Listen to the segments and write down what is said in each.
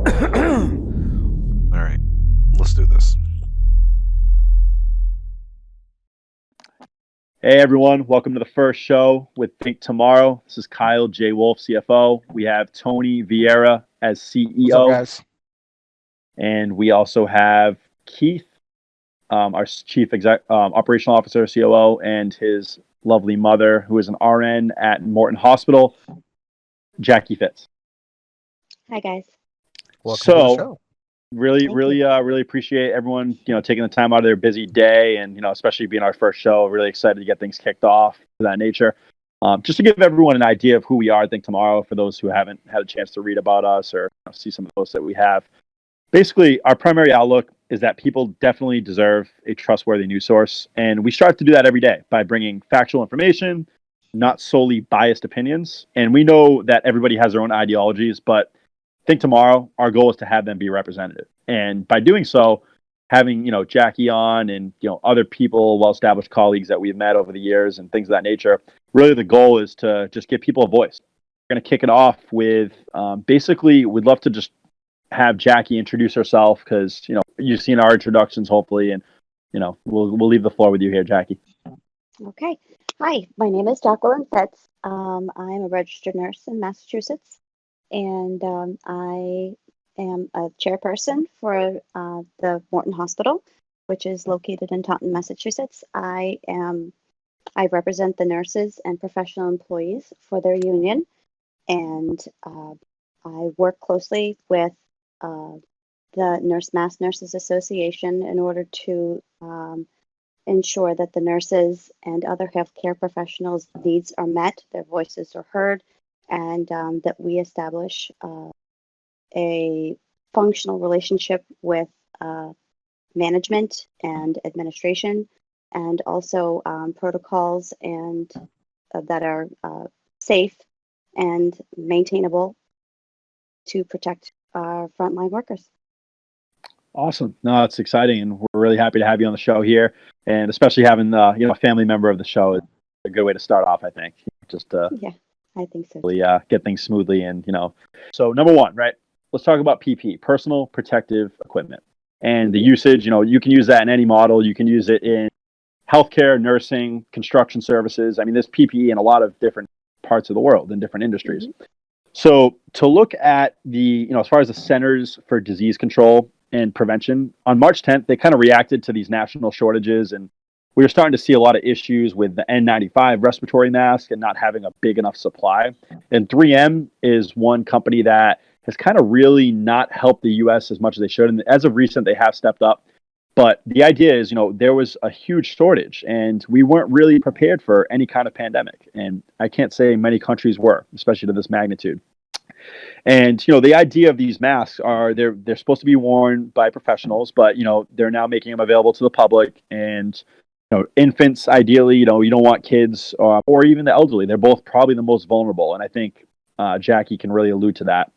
All right, let's do this. Hey everyone, welcome to the first show with Think Tomorrow. This is Kyle J. Wolf, CFO. We have Tony Vieira as What's up, CEO, guys? and we also have Keith, our Chief Operational Officer, COO, and his lovely mother, who is an RN at Morton Hospital, Jacqui Fitts. Hi, guys. Welcome to the So, show. really, Thank really, really appreciate everyone, taking the time out of their busy day, and especially being our first show. Really excited to get things kicked off of that nature. Just to give everyone an idea of who we are, I think tomorrow, for those who haven't had a chance to read about us or see some of those that we have. Basically, our primary outlook is that people definitely deserve a trustworthy news source, and we strive to do that every day by bringing factual information, not solely biased opinions. And we know that everybody has their own ideologies, but Think Tomorrow, our goal is to have them be representative. And by doing so, having, Jacqui on and, other people, well-established colleagues that we've met over the years and things of that nature, really the goal is to just give people a voice. We're going to kick it off with basically, we'd love to just have Jacqui introduce herself because, you've seen our introductions, hopefully, and, we'll leave the floor with you here, Jacqui. Okay. Hi, my name is Jacqueline Fitts. I'm a registered nurse in Massachusetts, and I am a chairperson for the Morton Hospital, which is located in Taunton, Massachusetts. I represent the nurses and professional employees for their union, and I work closely with the Mass Nurses Association in order to ensure that the nurses and other healthcare professionals' needs are met, their voices are heard, and that we establish a functional relationship with management and administration, and also protocols and that are safe and maintainable to protect our frontline workers. Awesome. No, it's exciting, and we're really happy to have you on the show here, and especially having a family member of the show is a good way to start off, I think. Just to Yeah, I think so. really get things smoothly, and So number one, right? Let's talk about PPE, personal protective equipment, and the usage. You can use that in any model. You can use it in healthcare, nursing, construction services. I mean, there's PPE in a lot of different parts of the world in different industries. Mm-hmm. So to look at the, as far as the Centers for Disease Control and Prevention, on March 10th, they kind of reacted to these national shortages, and we were starting to see a lot of issues with the N95 respiratory mask and not having a big enough supply. And 3M is one company that has kind of really not helped the U.S. as much as they should. And as of recent, they have stepped up. But the idea is, there was a huge shortage, and we weren't really prepared for any kind of pandemic. And I can't say many countries were, especially to this magnitude. And the idea of these masks are they're supposed to be worn by professionals, but they're now making them available to the public. And infants, ideally, you don't want kids or even the elderly. They're both probably the most vulnerable, and I think Jacqui can really allude to that.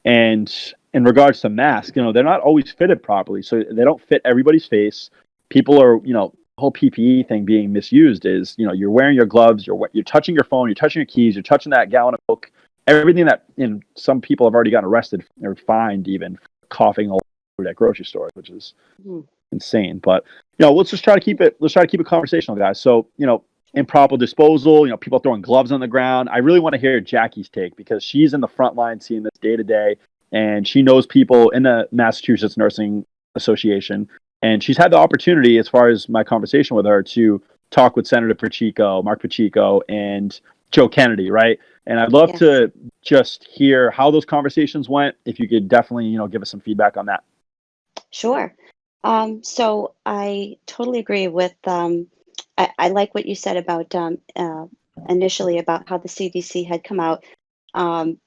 And in regards to masks, they're not always fitted properly, so they don't fit everybody's face. People are, the whole PPE thing being misused is, you're wearing your gloves, you're touching your phone, you're touching your keys, you're touching that gallon of milk, everything that some people have already gotten arrested or fined even for coughing all over at grocery stores, which is insane. But let's try to keep it conversational, guys. So improper disposal, people throwing gloves on the ground. I really want to hear Jacqui's take because she's in the front line seeing this day to day, and she knows people in the Massachusetts Nursing Association, and she's had the opportunity, as far as my conversation with her, to talk with Senator Mark Pacheco, and Joe Kennedy, right? And I'd love to just hear how those conversations went. If you could definitely, give us some feedback on that. Sure. So I totally agree with, I like what you said about initially about how the CDC had come out.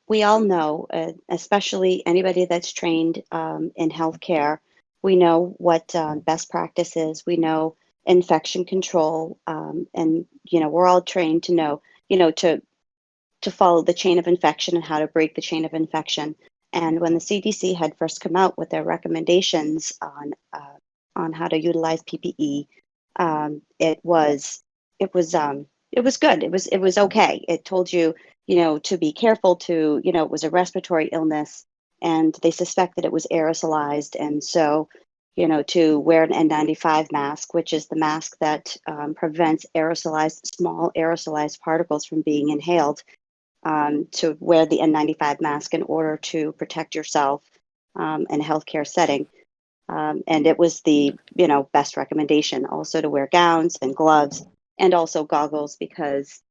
We all know, especially anybody that's trained in healthcare, we know what best practice is. We know infection control, and we're all trained to know, to follow the chain of infection and how to break the chain of infection. And when the CDC had first come out with their recommendations on how to utilize PPE, it was good. It was okay. It told you, to be careful. It was a respiratory illness, and they suspected it was aerosolized. And so, to wear an N95 mask, which is the mask that prevents small aerosolized particles from being inhaled, to wear the N95 mask in order to protect yourself in a healthcare setting. And it was the, best recommendation also to wear gowns and gloves and also goggles because,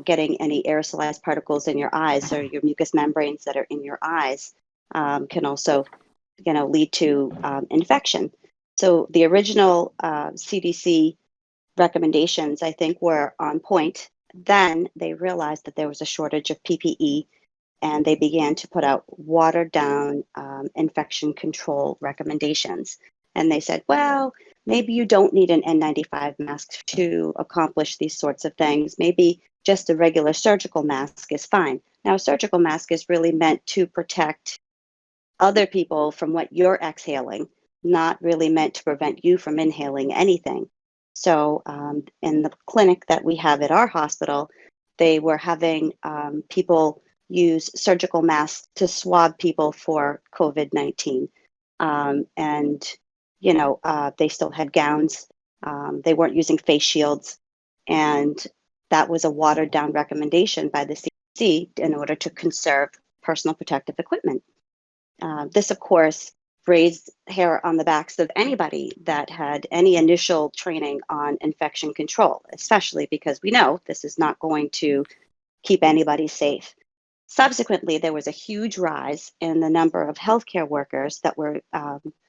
getting any aerosolized particles in your eyes or your mucous membranes that are in your eyes can also, lead to infection. So the original CDC recommendations, I think, were on point. Then they realized that there was a shortage of PPE and they began to put out watered down infection control recommendations. And they said, well, maybe you don't need an N95 mask to accomplish these sorts of things. Maybe just a regular surgical mask is fine. Now, a surgical mask is really meant to protect other people from what you're exhaling, not really meant to prevent you from inhaling anything. So, in the clinic that we have at our hospital, they were having people use surgical masks to swab people for COVID-19. And, they still had gowns. They weren't using face shields. And that was a watered down recommendation by the CDC in order to conserve personal protective equipment. This, of course, raised hair on the backs of anybody that had any initial training on infection control, especially because we know this is not going to keep anybody safe. Subsequently, there was a huge rise in the number of healthcare workers that were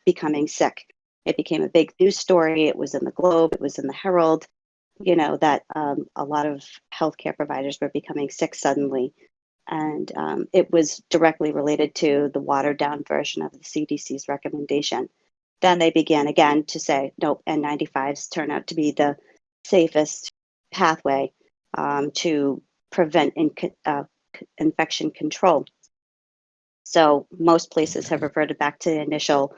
becoming sick. It became a big news story. It was in the Globe, it was in the Herald, that a lot of healthcare providers were becoming sick suddenly. And it was directly related to the watered down version of the CDC's recommendation. Then they began again to say, nope, N95s turn out to be the safest pathway to prevent infection control. So most places have reverted back to the initial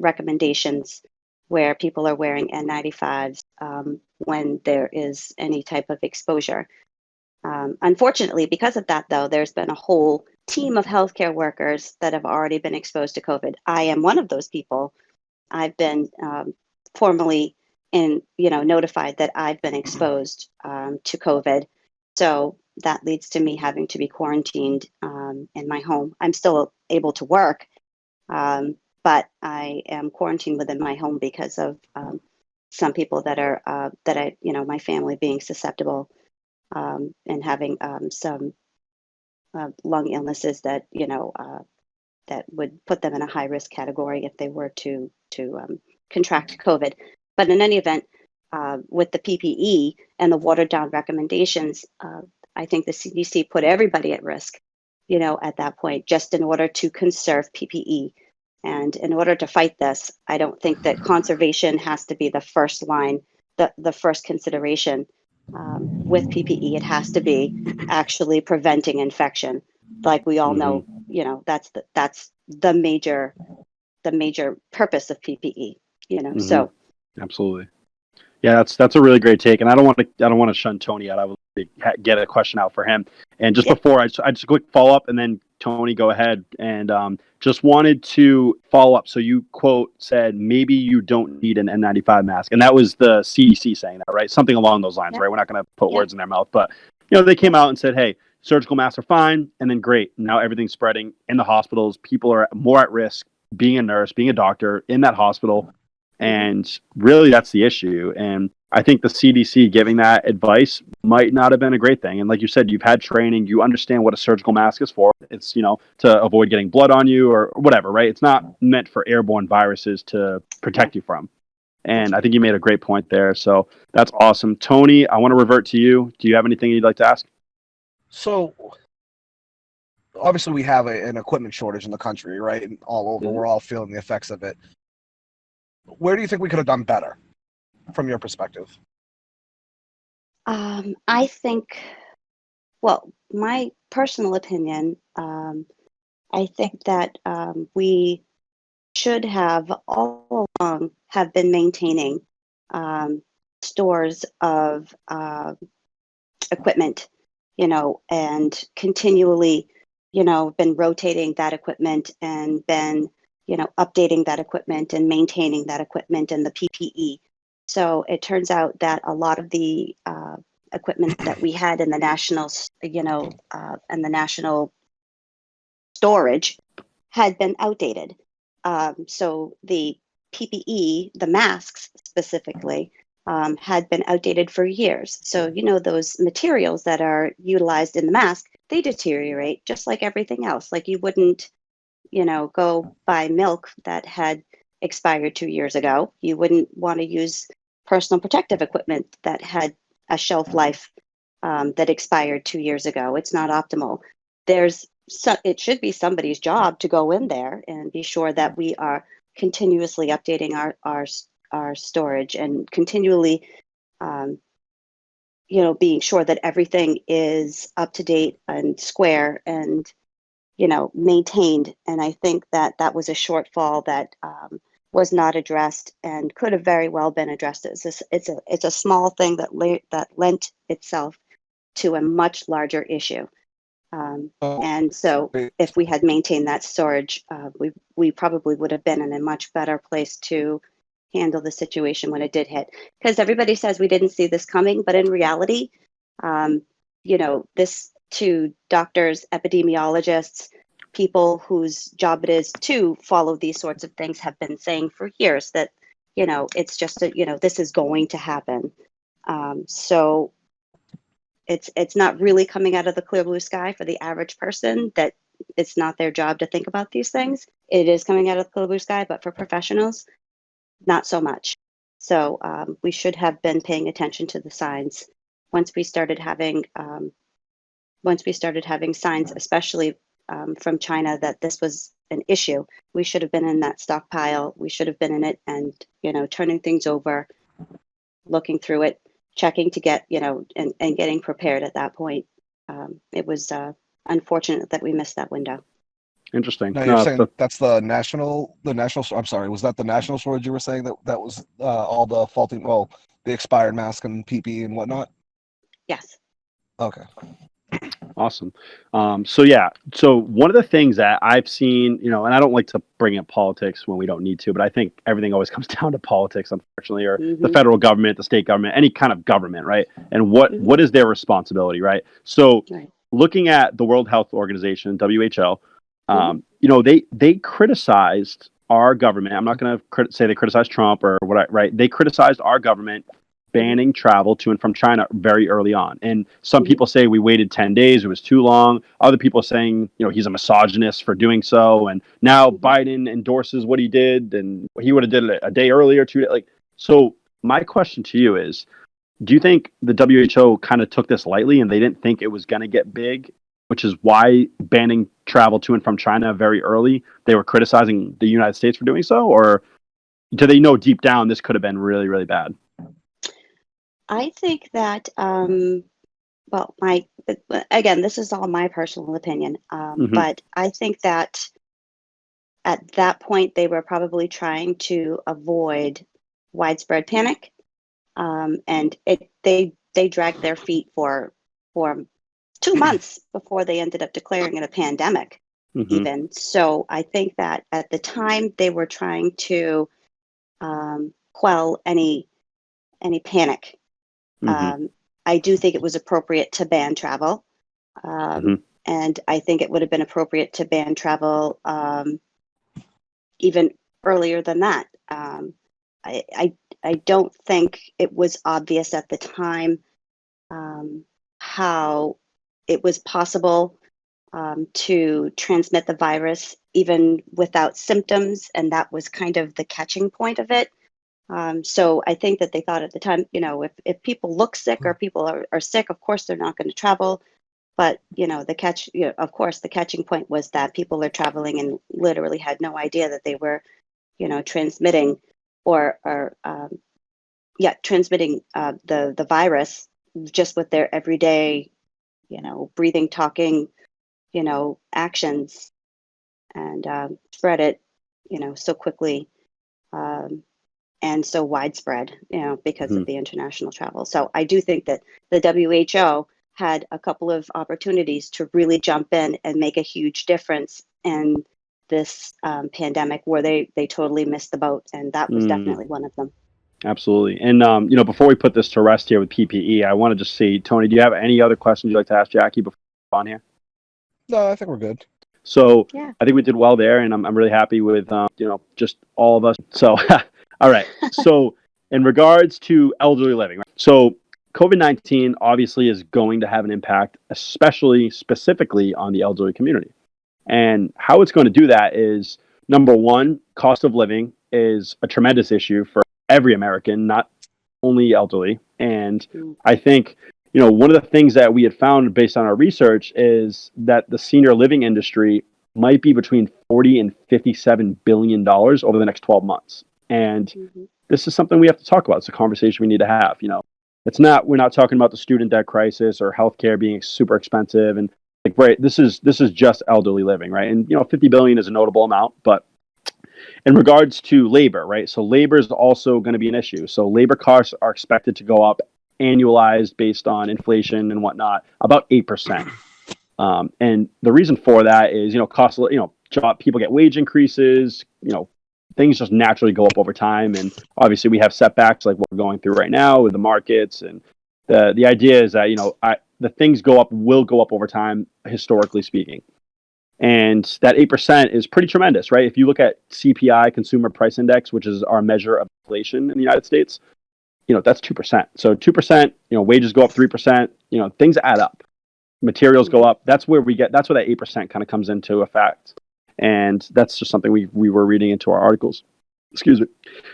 recommendations where people are wearing N95s when there is any type of exposure. Unfortunately, because of that, though, there's been a whole team of healthcare workers that have already been exposed to COVID. I am one of those people. I've been formally notified that I've been exposed to COVID. So that leads to me having to be quarantined in my home. I'm still able to work, but I am quarantined within my home because of some people my family being susceptible and having some lung illnesses that that would put them in a high risk category if they were to contract COVID. But in any event, with the PPE and the watered down recommendations, I think the CDC put everybody at risk, at that point, just in order to conserve PPE. And in order to fight this, I don't think that conservation has to be the first line, the first consideration. With PPE, it has to be actually preventing infection. Like we all know, that's the major purpose of PPE. So absolutely. Yeah, that's a really great take, and I don't want to shun Tony out. I would get a question out for him. And just before, I just a quick follow up, and then Tony, go ahead. And just wanted to follow up. So you said maybe you don't need an N95 mask, and that was the CDC saying that, right? Something along those lines, right? We're not going to put words in their mouth, but they came out and said, hey, surgical masks are fine, and then great. Now everything's spreading in the hospitals. People are more at risk being a nurse, being a doctor in that hospital. And really, that's the issue. And I think the CDC giving that advice might not have been a great thing. And like you said, you've had training, you understand what a surgical mask is for. It's, to avoid getting blood on you or whatever, right? It's not meant for airborne viruses to protect you from. And I think you made a great point there. So that's awesome. Tony, I want to revert to you. Do you have anything you'd like to ask? So obviously we have an equipment shortage in the country, right? And all over, we're all feeling the effects of it. Where do you think we could have done better from your perspective? I think, my personal opinion, I think that we should have all along have been maintaining stores of equipment, and continually been rotating that equipment and been, updating that equipment and maintaining that equipment and the PPE. So it turns out that a lot of the equipment that we had in the national, and the national storage had been outdated. So the PPE, the masks specifically, had been outdated for years. So, those materials that are utilized in the mask, they deteriorate just like everything else. Like you wouldn't, go buy milk that had expired 2 years ago. You wouldn't want to use personal protective equipment that had a shelf life that expired 2 years ago. It's not optimal. It should be somebody's job to go in there and be sure that we are continuously updating our storage and continually, being sure that everything is up to date and square and, maintained. And I think that that was a shortfall that was not addressed and could have very well been addressed. It's a small thing that lent itself to a much larger issue. And so if we had maintained that storage, we probably would have been in a much better place to handle the situation when it did hit. Because everybody says we didn't see this coming, but in reality, this to doctors, epidemiologists, people whose job it is to follow these sorts of things have been saying for years that, it's just this is going to happen. So it's not really coming out of the clear blue sky for the average person that it's not their job to think about these things. It is coming out of the clear blue sky, but for professionals, not so much. So we should have been paying attention to the signs once we started having signs, especially from China, that this was an issue. We should have been in that stockpile. We should have been in it and, turning things over, looking through it, checking to get, and getting prepared at that point. It was unfortunate that we missed that window. Interesting. Now you're saying that's the national. I'm sorry. Was that the national storage you were saying that was all the faulty, the expired mask and PPE and whatnot? Yes. Okay. Awesome. So one of the things that I've seen, and I don't like to bring up politics when we don't need to, but I think everything always comes down to politics, unfortunately, or the federal government, the state government, any kind of government, right? And what is their responsibility, right? So looking at the World Health Organization, WHO, they criticized our government. I'm not going to say they criticized Trump or what, right? They criticized our government banning travel to and from China very early on. And some people say we waited 10 days, it was too long. Other people saying, he's a misogynist for doing so. And now Biden endorses what he did, and he would have did it a day earlier, 2 days. So my question to you is, do you think the WHO kind of took this lightly and they didn't think it was going to get big, which is why banning travel to and from China very early, they were criticizing the United States for doing so? Or do they know deep down this could have been really, really bad? I think that, again, this is all my personal opinion, but I think that at that point they were probably trying to avoid widespread panic, and they dragged their feet for 2 months before they ended up declaring it a pandemic. Even so, I think that at the time they were trying to quell any panic. I do think it was appropriate to ban travel. And I think it would have been appropriate to ban travel even earlier than that. I don't think it was obvious at the time how it was possible to transmit the virus even without symptoms. And that was kind of the catching point of it. So I think that they thought at the time, if people look sick or people are sick, of course, they're not going to travel. But, of course, the catching point was that people are traveling and literally had no idea that they were, transmitting transmitting the virus just with their everyday, breathing, talking, actions, and spread it, so quickly. And so widespread, because of the international travel. So I do think that the WHO had a couple of opportunities to really jump in and make a huge difference in this pandemic where they totally missed the boat. And that was definitely one of them. Absolutely. And, before we put this to rest here with PPE, I want to just see, Tony, do you have any other questions you'd like to ask Jacqui before we move on here? No, I think we're good. So Yeah. I think we did well there, and I'm really happy with, just all of us. So, all right. So in regards to elderly living, right? So COVID-19 obviously is going to have an impact, especially specifically on the elderly community. And how it's going to do that is, number one, cost of living is a tremendous issue for every American, not only elderly. And I think, one of the things that we had found based on our research is that the senior living industry might be between $40 and $57 billion over the next 12 months. And this is something we have to talk about. It's a conversation we need to have. We're not talking about the student debt crisis or healthcare being super expensive. And right, this is just elderly living, right? And 50 billion is a notable amount, but in regards to labor, right? So labor is also going to be an issue. So labor costs are expected to go up annualized based on inflation and whatnot, about 8%. And the reason for that is, people get wage increases, things just naturally go up over time. And obviously we have setbacks like what we're going through right now with the markets. And the idea is that, the things will go up over time, historically speaking. And that 8% is pretty tremendous, right? If you look at CPI, Consumer Price Index, which is our measure of inflation in the United States, that's 2%. So 2%, wages go up 3%, things add up. Materials go up. That's where that 8% kind of comes into effect. And that's just something we were reading into our articles. Excuse me.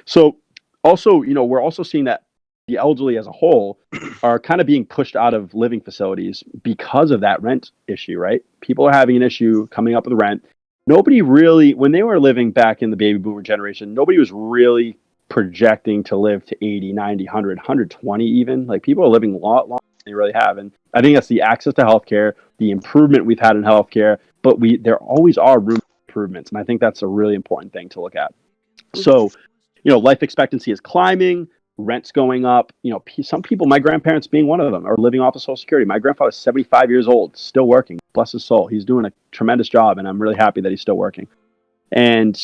So also, we're also seeing that the elderly as a whole are kind of being pushed out of living facilities because of that rent issue, right? People are having an issue coming up with rent. Nobody really, when they were living back in the baby boomer generation, nobody was really projecting to live to 80, 90, 100, 120 even. Like, people are living a lot longer than they really have. And I think that's the access to healthcare, the improvement we've had in healthcare, but there always are room for improvements. And I think that's a really important thing to look at. So, life expectancy is climbing. Rent's going up. Some people, my grandparents being one of them, are living off of Social Security. My grandfather's 75 years old, still working. Bless his soul. He's doing a tremendous job, and I'm really happy that he's still working. And,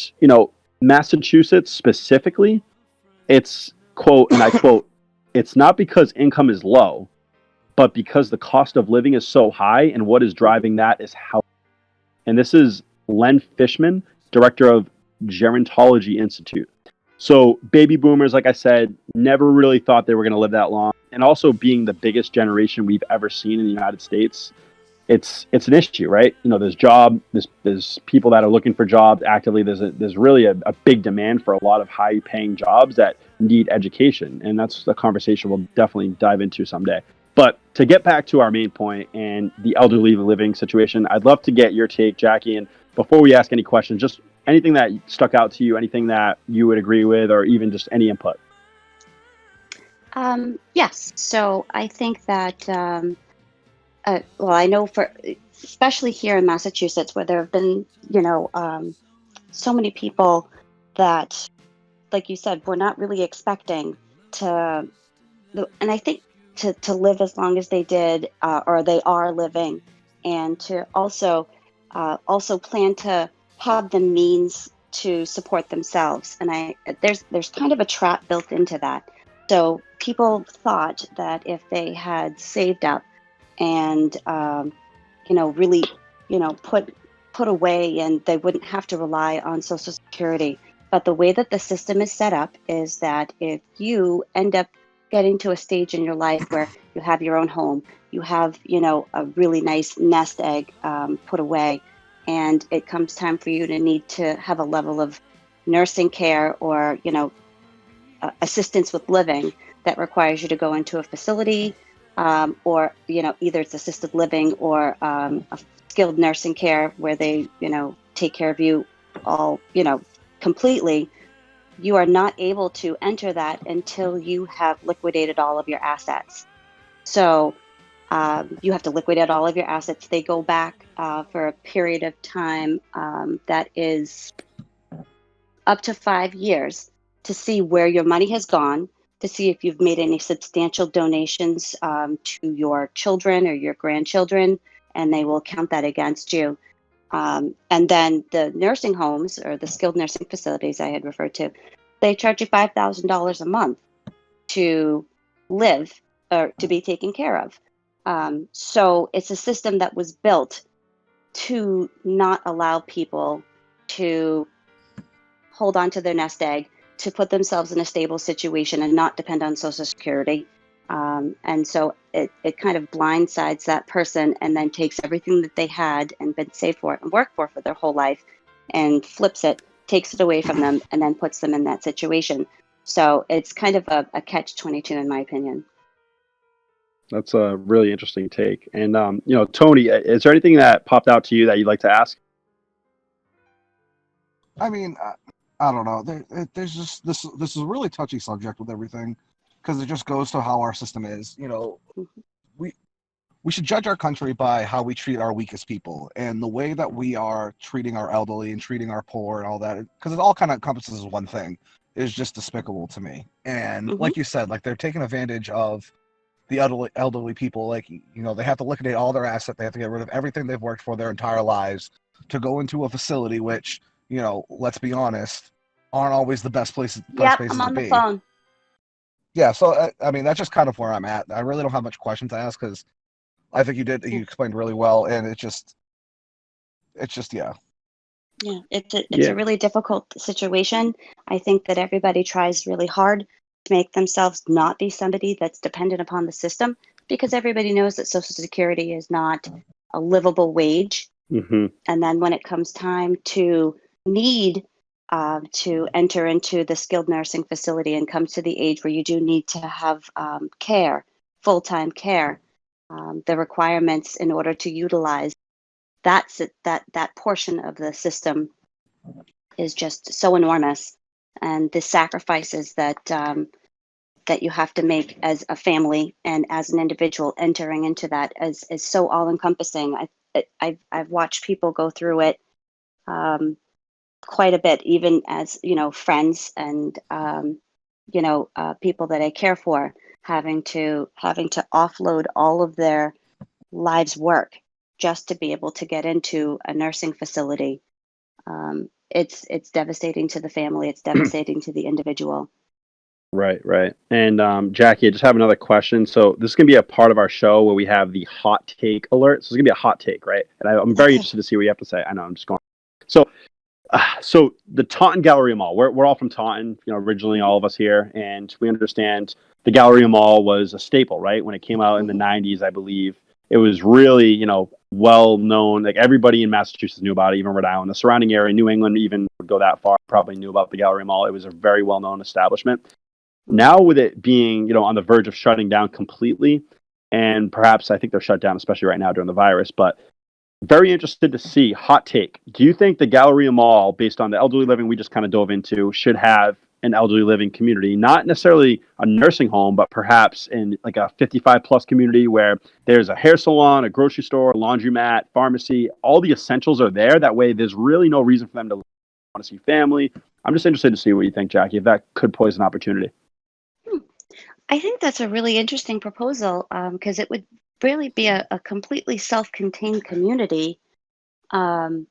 Massachusetts specifically, it's, quote, and I quote, "It's not because income is low, but because the cost of living is so high, and what is driving that is how." And this is Len Fishman, director of Gerontology Institute. So baby boomers, like I said, never really thought they were going to live that long. And also, being the biggest generation we've ever seen in the United States, it's an issue, right? There's people that are looking for jobs actively. There's really a big demand for a lot of high paying jobs that need education. And that's the conversation we'll definitely dive into someday. But to get back to our main point and the elderly living situation, I'd love to get your take, Jacqui. And before we ask any questions, just anything that stuck out to you, anything that you would agree with, or even just any input. Yes. So I think that, I know especially here in Massachusetts, where there have been, so many people that, like you said, we're not really expecting to, and I think to live as long as they did, or they are living, and to also plan to have the means to support themselves. And there's kind of a trap built into that. So people thought that if they had saved up and really put away, and they wouldn't have to rely on Social Security. But the way that the system is set up is that if you end up getting to a stage in your life where you have your own home, you have a really nice nest egg put away, and it comes time for you to need to have a level of nursing care or assistance with living that requires you to go into a facility, or either it's assisted living or a skilled nursing care where they take care of you all completely. You are not able to enter that until you have liquidated all of your assets. So you have to liquidate all of your assets. They go back for a period of time that is up to 5 years to see where your money has gone, to see if you've made any substantial donations to your children or your grandchildren, and they will count that against you. And then the nursing homes or the skilled nursing facilities I had referred to, they charge you $5,000 a month to live or to be taken care of. So it's a system that was built to not allow people to hold on to their nest egg, to put themselves in a stable situation and not depend on Social Security. And so it kind of blindsides that person and then takes everything that they had and been saved for and worked for their whole life and flips it, takes it away from them, and then puts them in that situation. So it's kind of a catch-22 in my opinion. That's a really interesting take. And, Tony, is there anything that popped out to you that you'd like to ask? I mean, I don't know. There's just this is a really touchy subject with everything, because it just goes to how our system is. We should judge our country by how we treat our weakest people, and the way that we are treating our elderly and treating our poor and all that, because it all kind of encompasses one thing, is just despicable to me. And like you said, like, they're taking advantage of the elderly people. Like, they have to liquidate all their assets. They have to get rid of everything they've worked for their entire lives to go into a facility which, let's be honest, aren't always the best places I'm on to the be. phone. Yeah, so I mean, that's just kind of where I'm at. I really don't have much questions to ask, because I think you explained really well, and it's just yeah. Yeah, it's a really difficult situation. I think that everybody tries really hard to make themselves not be somebody that's dependent upon the system, because everybody knows that Social Security is not a livable wage. And then when it comes time to need to enter into the skilled nursing facility and come to the age where you do need to have care, full-time care, the requirements in order to utilize that portion of the system is just so enormous, and the sacrifices that that you have to make as a family and as an individual entering into that is so all encompassing. I've watched people go through it quite a bit, even as friends and people that I care for, having to offload all of their lives' work just to be able to get into a nursing facility. It's devastating to the family. It's devastating to the individual. Right. And Jacqui, I just have another question. So this is going to be a part of our show where we have the hot take alert. So it's going to be a hot take, right? And I'm very interested to see what you have to say. I know, I'm just going. So the Taunton Galleria Mall, we're all from Taunton, originally all of us here, and we understand the Galleria Mall was a staple, right? When it came out in the 90s, I believe, it was really, well known. Like, everybody in Massachusetts knew about it, even Rhode Island, the surrounding area, New England even would go that far, probably knew about the Galleria Mall. It was a very well known establishment. Now, with it being, on the verge of shutting down completely, and perhaps I think they're shut down, especially right now during the virus, but very interested to see, hot take, do you think the Galleria Mall, based on the elderly living we just kind of dove into, should have an elderly living community, not necessarily a nursing home, but perhaps in like a 55 plus community where there's a hair salon, a grocery store, a laundromat, pharmacy, all the essentials are there. That way there's really no reason for them to want to see family. I'm just interested to see what you think, Jacqui, if that could pose an opportunity. I think that's a really interesting proposal, because it would really be a completely self-contained community, and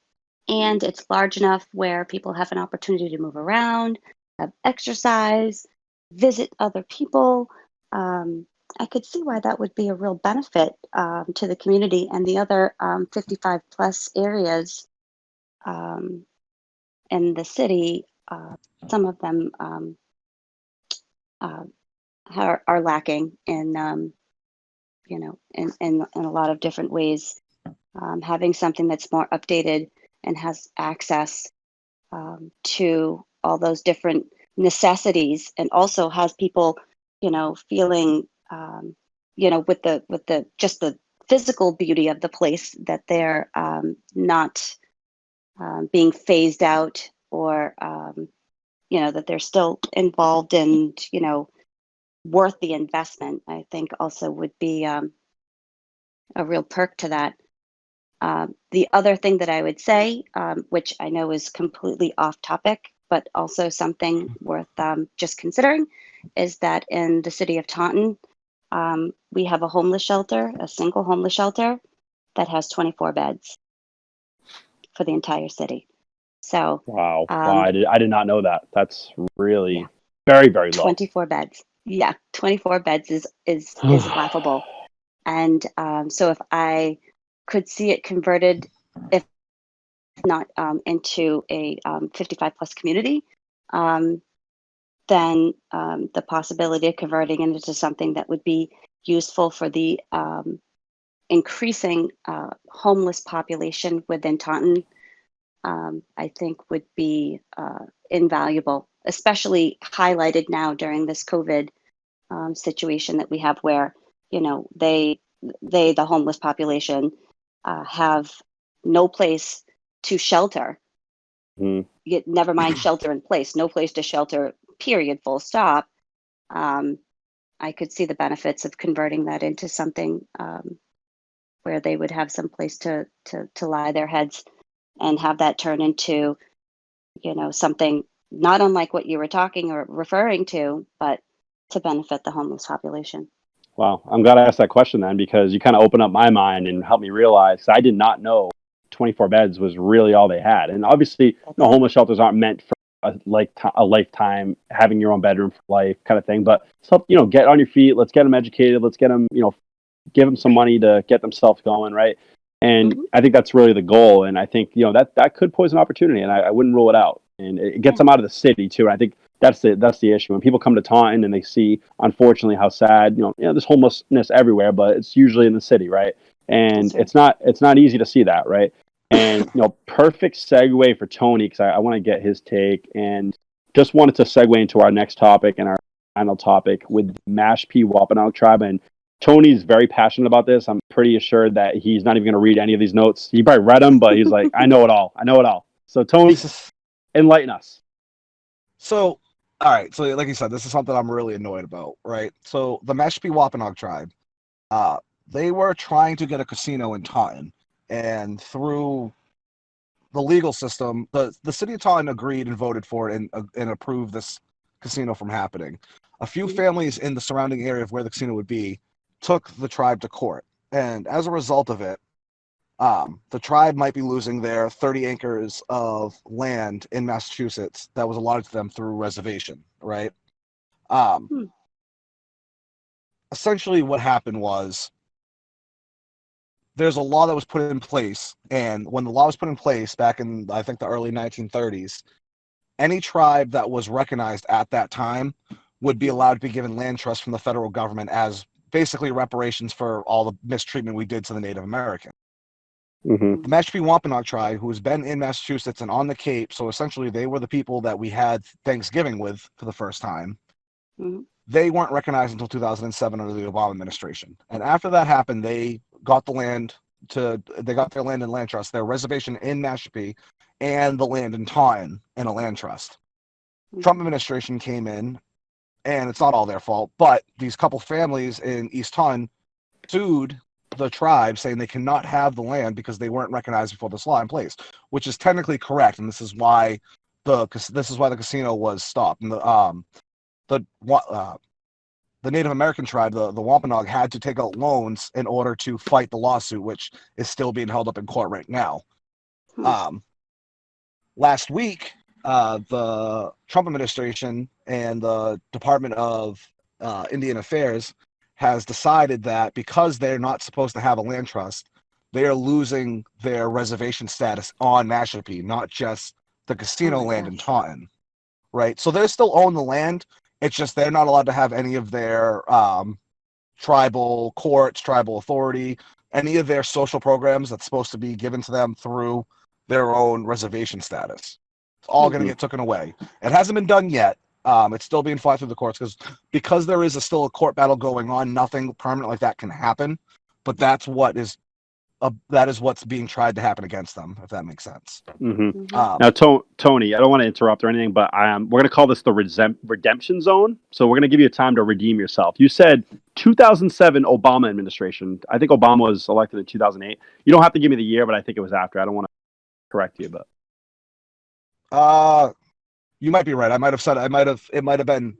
it's large enough where people have an opportunity to move around, have exercise, visit other people. I could see why that would be a real benefit to the community, and the other 55 plus areas in the city. Some of them are lacking in in a lot of different ways. Having something that's more updated and has access to all those different necessities, and also has people feeling with the just the physical beauty of the place, that they're not being phased out, or that they're still involved and worth the investment, I think also would be a real perk to that. The other thing that I would say, which I know is completely off topic, but also something worth just considering is that in the city of Taunton, we have a homeless shelter, a single homeless shelter that has 24 beds for the entire city. So Wow. I did not know that. That's really yeah. very, very low. 24 beds. Yeah, 24 beds is laughable. And so if I could see it converted, if not into a 55 plus community, then the possibility of converting it into something that would be useful for the increasing homeless population within Taunton, I think would be invaluable, especially highlighted now during this COVID situation that we have where, you know, the homeless population have no place to shelter. Yet, never mind shelter in place, no place to shelter, period, full stop. I could see the benefits of converting that into something where they would have some place to lie their heads and have that turn into, you know, something not unlike what you were talking or referring to, but to benefit the homeless population. Wow. I'm glad I asked that question then, because you kind of opened up my mind and helped me realize I did not know 24 beds was really all they had. And obviously, homeless shelters aren't meant for a lifetime, having your own bedroom for life kind of thing. But so, you know, get on your feet. Let's get them educated. Let's get them, you know, give them some money to get themselves going, right? And I think that's really the goal. And I think, you know, that could pose an opportunity, and I wouldn't rule it out. And it gets them out of the city too. And I think that's the issue. When people come to Taunton and they see, unfortunately, how sad, you know, there's homelessness everywhere, but it's usually in the city, right? And it's not easy to see that, right? And, you know, perfect segue for Tony, because I want to get his take, and just wanted to segue into our next topic and our final topic with Mashpee Wampanoag tribe. And Tony's very passionate about this. I'm pretty assured that he's not even going to read any of these notes. He probably read them, but he's like, I know it all. I know it all. So Tony, enlighten us. So, all right. So, like you said, this is something I'm really annoyed about, right? So, the Mashpee Wampanoag tribe, they were trying to get a casino in Taunton, and through the legal system, the city of Taunton agreed and voted for it and approved this casino from happening. A few families in the surrounding area of where the casino would be took the tribe to court, and as a result of it, the tribe might be losing their 30 acres of land in Massachusetts that was allotted to them through reservation, right? Essentially what happened was there's a law that was put in place, and when the law was put in place back in, I think, the early 1930s, any tribe that was recognized at that time would be allowed to be given land trust from the federal government as basically reparations for all the mistreatment we did to the Native Americans. The Mashpee Wampanoag tribe, who has been in Massachusetts and on the Cape, so essentially they were the people that we had Thanksgiving with for the first time. They weren't recognized until 2007 under the Obama administration. And after that happened, they got their land in land trust, their reservation in Mashpee, and the land in Taunton in a land trust. Trump administration came in, and it's not all their fault, but these couple families in East Taunton sued the tribe, saying they cannot have the land because they weren't recognized before this law in place, which is technically correct, and this is why the casino was stopped. And the Native American tribe, the Wampanoag, had to take out loans in order to fight the lawsuit, which is still being held up in court right now. Last week, the Trump administration and the Department of Indian Affairs has decided that because they're not supposed to have a land trust, they are losing their reservation status on Mashpee, not just the casino land in Taunton, right? So they still own the land. It's just they're not allowed to have any of their tribal courts, tribal authority, any of their social programs that's supposed to be given to them through their own reservation status. It's all going to get taken away. It hasn't been done yet. It's still being fought through the courts because there is still a court battle going on. Nothing permanent like that can happen, but that is what's being tried to happen against them, if that makes sense. Now, Tony, I don't want to interrupt or anything, but we're going to call this the redemption zone. So we're going to give you time to redeem yourself. You said 2007 Obama administration. I think Obama was elected in 2008. You don't have to give me the year, but I think it was after. I don't want to correct you, but You might be right. I might have said it might have been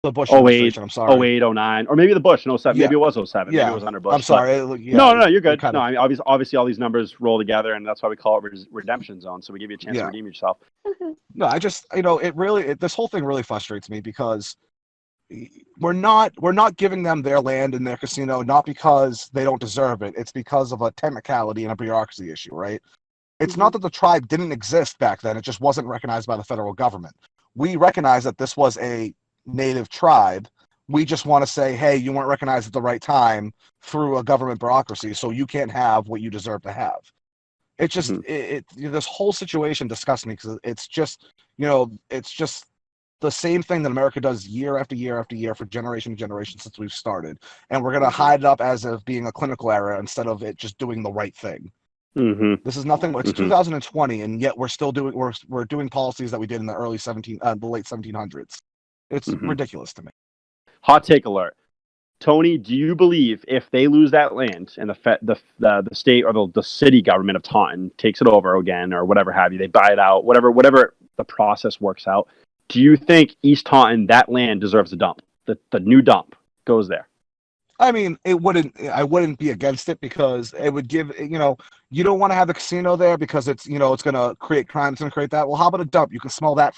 the Bush Oh 08, administration. I'm sorry. 08, 09, or maybe the Bush in 07. Yeah. Maybe it was 07. Maybe Yeah. it was under Bush. I'm sorry. Yeah, No, you're good. kind No, of, I mean, obviously all these numbers roll together, and that's why we call it redemption zone. So we give you a chance to yeah. redeem yourself. No, I just, this whole thing really frustrates me because we're not giving them their land and their casino, not because they don't deserve it. It's because of a technicality and a bureaucracy issue, right? It's not that the tribe didn't exist back then. It just wasn't recognized by the federal government. We recognize that this was a native tribe. We just want to say, hey, you weren't recognized at the right time through a government bureaucracy, so you can't have what you deserve to have. It just, this whole situation disgusts me because it's just the same thing that America does year after year after year for generation to generation since we've started. And we're going to hide it up as of being a clinical error instead of it just doing the right thing. This is nothing. It's 2020, and yet we're still doing we're doing policies that we did in the late 1700s. It's ridiculous to me. Hot take alert. Tony, do you believe if they lose that land and the state or the city government of Taunton takes it over again or whatever have you, they buy it out, whatever the process works out, do you think East Taunton, that land deserves a dump? The new dump goes there? I mean, I wouldn't be against it because it would give, you don't want to have the casino there because it's going to create crime, it's going to create that. Well, how about a dump? You can smell that,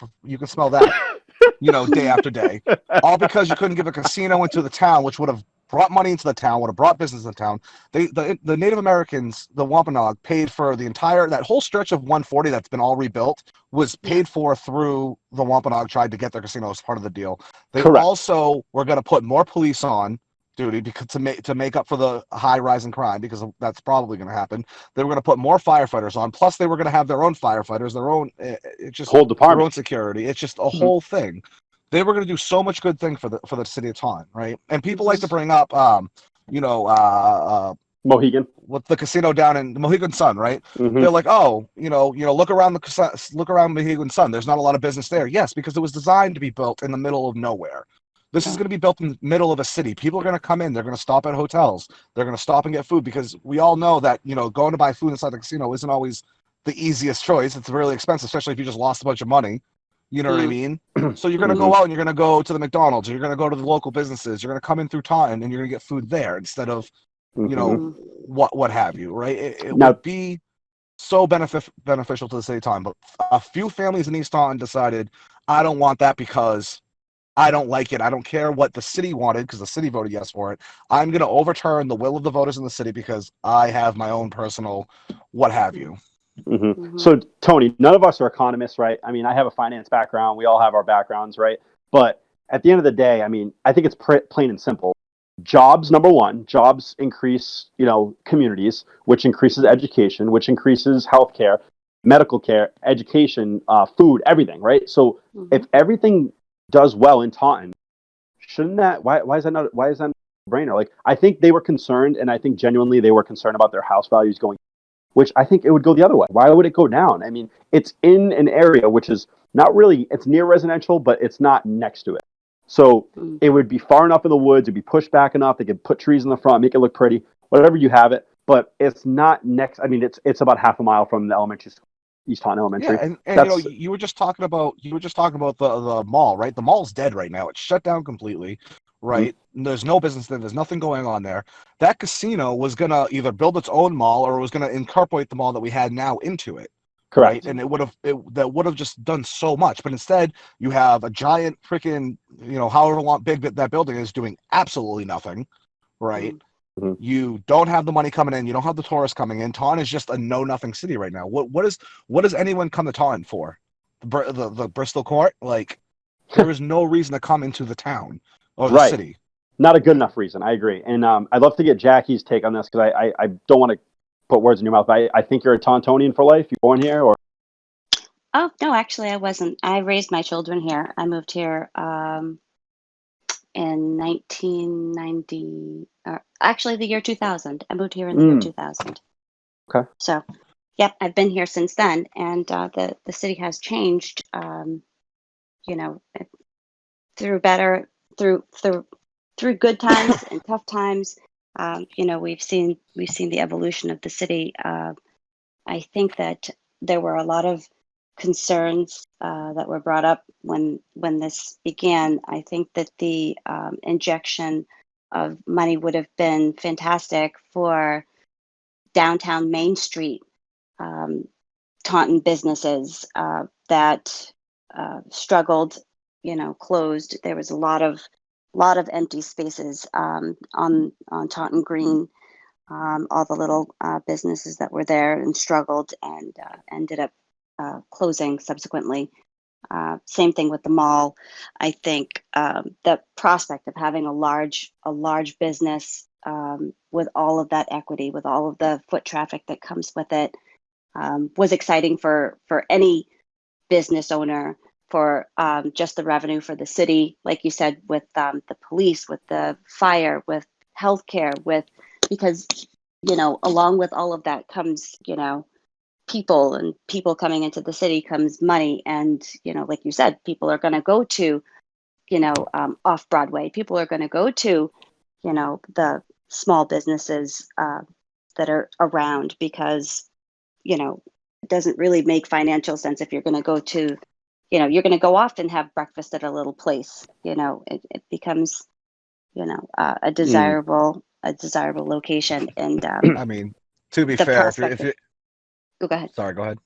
day after day. All because you couldn't give a casino into the town, which would have brought money into the town, would have brought business in the town. The Native Americans, the Wampanoag, paid for that whole stretch of 140 that's been all rebuilt was paid for through the Wampanoag tried to get their casino as part of the deal. They also were going to put more police on duty because to make up for the high rise in crime, because that's probably going to happen. They were going to put more firefighters on, plus they were going to have their own firefighters, their own whole department, their own security. It's just a whole thing. They were going to do so much good thing for the city of Taunton, right? And people like to bring up Mohegan, with the casino down in the Mohegan Sun, right? Mm-hmm. They're like, oh, look around Mohegan Sun. There's not a lot of business there. Yes, because it was designed to be built in the middle of nowhere. This is going to be built in the middle of a city. People are going to come in. They're going to stop at hotels. They're going to stop and get food because we all know that, going to buy food inside the casino isn't always the easiest choice. It's really expensive, especially if you just lost a bunch of money. You know what I mean? So you're going to go out and you're going to go to the McDonald's. Or you're going to go to the local businesses. You're going to come in through Taunton and you're going to get food there instead of, what have you, right? It would be so beneficial to the city of Taunton. But a few families in East Taunton decided, I don't want that because I don't like it. I don't care what the city wanted because the city voted yes for it. I'm going to overturn the will of the voters in the city because I have my own personal what have you. So, Tony, none of us are economists, right? I mean, I have a finance background. We all have our backgrounds, right? But at the end of the day, I mean, I think it's plain and simple. Jobs, number one, jobs increase, communities, which increases education, which increases healthcare, medical care, education, food, everything, right? So if everything does well in Taunton, shouldn't that, why is that not a brainer? Like, I think they were concerned, and I think genuinely they were concerned about their house values going, which I think it would go the other way. Why would it go down? I mean, it's in an area which is not really, it's near residential, but it's not next to it. So it would be far enough in the woods, it'd be pushed back enough, they could put trees in the front, make it look pretty, whatever you have it, but it's not next, I mean, it's about half a mile from the elementary school, East Taunton Elementary. Yeah, and you were just talking about the mall, right? The mall's dead right now. It's shut down completely, right? There's no business there. There's nothing going on there. That casino was gonna either build its own mall or it was gonna incorporate the mall that we had now into it. Correct. Right? And that would have just done so much. But instead, you have a giant freaking, however long big that building is, doing absolutely nothing, right? You don't have the money coming in. You don't have the tourists coming in. Taunton is just a know-nothing city right now. What does anyone come to Taunton for? The Bristol Court? Like, there is no reason to come into the town or the city. Not a good enough reason. I agree. And I'd love to get Jacqui's take on this because I don't want to put words in your mouth, but I think you're a Tauntonian for life. You're born here, or? Oh, no, actually, I wasn't. I raised my children here. I moved here in 1990, actually the year 2000. I moved here in the year 2000. Okay. So, yep, I've been here since then, and the city has changed. Through good times and tough times. We've seen the evolution of the city. I think that there were a lot of concerns that were brought up when this began. I think that the injection of money would have been fantastic for downtown Main Street, Taunton businesses that struggled, closed. There was a lot of empty spaces on Taunton Green. All the little businesses that were there and struggled and ended up closing subsequently. Same thing with the mall. I think the prospect of having a large business with all of that equity, with all of the foot traffic that comes with it, was exciting for any business owner, for just the revenue for the city, like you said, with the police, with the fire, with healthcare, because along with all of that comes people, and people coming into the city comes money, and like you said, people are going to go to off Broadway. People are going to go to the small businesses that are around, because it doesn't really make financial sense if you're going to go to you're going to go off and have breakfast at a little place. It becomes a desirable location. And I mean, to be the fair, prospect if you oh, go ahead. sorry, go ahead.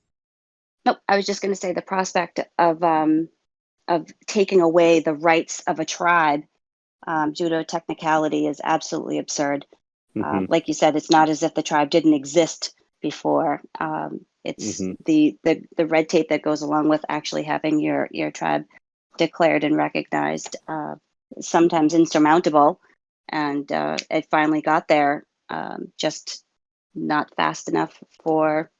Nope, I was just going to say the prospect of taking away the rights of a tribe due to a technicality is absolutely absurd. Like you said, it's not as if the tribe didn't exist before. It's the red tape that goes along with actually having your tribe declared and recognized, sometimes insurmountable, and it finally got there, just not fast enough for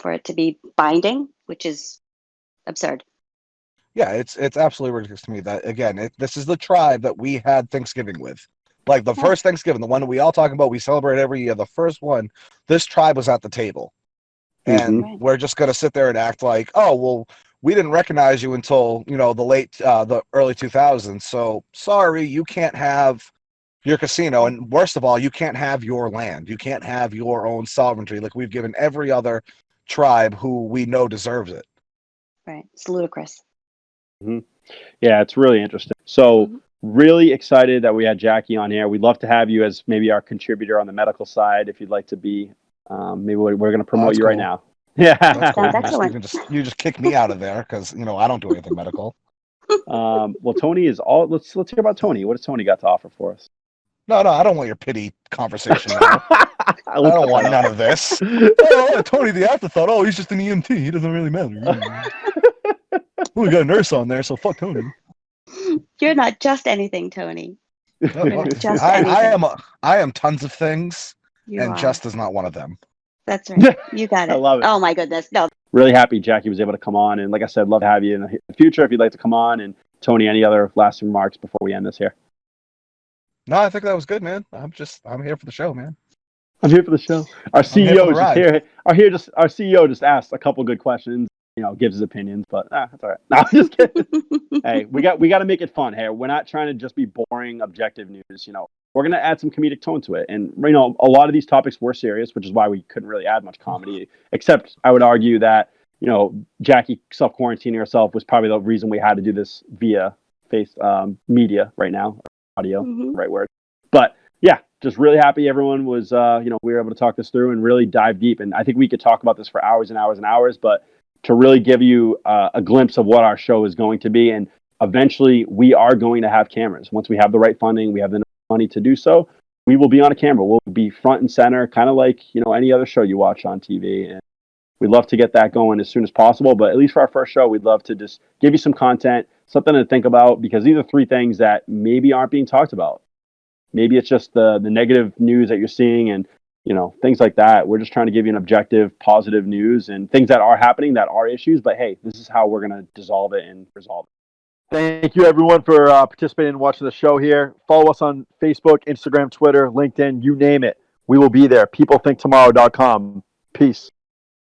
it to be binding, which is absurd. Yeah, it's absolutely ridiculous to me that, again, this is the tribe that we had Thanksgiving with. Like the first Thanksgiving, the one that we all talk about, we celebrate every year. The first one, this tribe was at the table. And we're just going to sit there and act like, oh, well, we didn't recognize you until, the early 2000s. So sorry, you can't have your casino. And worst of all, you can't have your land. You can't have your own sovereignty like we've given every other tribe who we know deserves it. Right. It's ludicrous. Yeah, it's really interesting. So really excited that we had Jacqui on here. We'd love to have you as maybe our contributor on the medical side, if you'd like to be. Maybe we're going to promote you right now. Yeah, that's cool. Sounds excellent. You just kick me out of there because I don't do anything medical. Well, Tony is all. Let's hear about Tony. What has Tony got to offer for us? No, I don't want your pity conversation now. I don't want none of this. Oh, Tony the afterthought. Oh, he's just an EMT. He doesn't really matter. We got a nurse on there, so fuck Tony. You're not just anything, Tony. I am tons of things, and are. just is not one of them. That's right. You got it. I love it. Oh my goodness. No. Really happy Jacqui was able to come on, and like I said, love to have you in the future if you'd like to come on. And Tony, any other last remarks before we end this here? No, I think that was good, man. I'm here for the show, man. I'm here for the show. Our CEO Our CEO just asked a couple good questions. Gives his opinions, but that's all right. No, I'm just kidding. Hey, we got to make it fun. Hey, we're not trying to just be boring, objective news. We're going to add some comedic tone to it. And, a lot of these topics were serious, which is why we couldn't really add much comedy, except I would argue that, Jacqui self-quarantining herself was probably the reason we had to do this via media right now, audio, right word. But yeah, just really happy everyone was, we were able to talk this through and really dive deep. And I think we could talk about this for hours and hours and hours, but to really give you a glimpse of what our show is going to be. And eventually we are going to have cameras. Once we have the right funding, we have the money to do so, we will be on a camera. We'll be front and center, kind of like, any other show you watch on TV. And we'd love to get that going as soon as possible. But at least for our first show, we'd love to just give you some content, something to think about, because these are three things that maybe aren't being talked about. Maybe it's just the negative news that you're seeing and, things like that. We're just trying to give you an objective, positive news and things that are happening that are issues. But hey, this is how we're going to dissolve it and resolve it. Thank you, everyone, for participating and watching the show here. Follow us on Facebook, Instagram, Twitter, LinkedIn, you name it. We will be there. PeopleThinkTomorrow.com. Peace.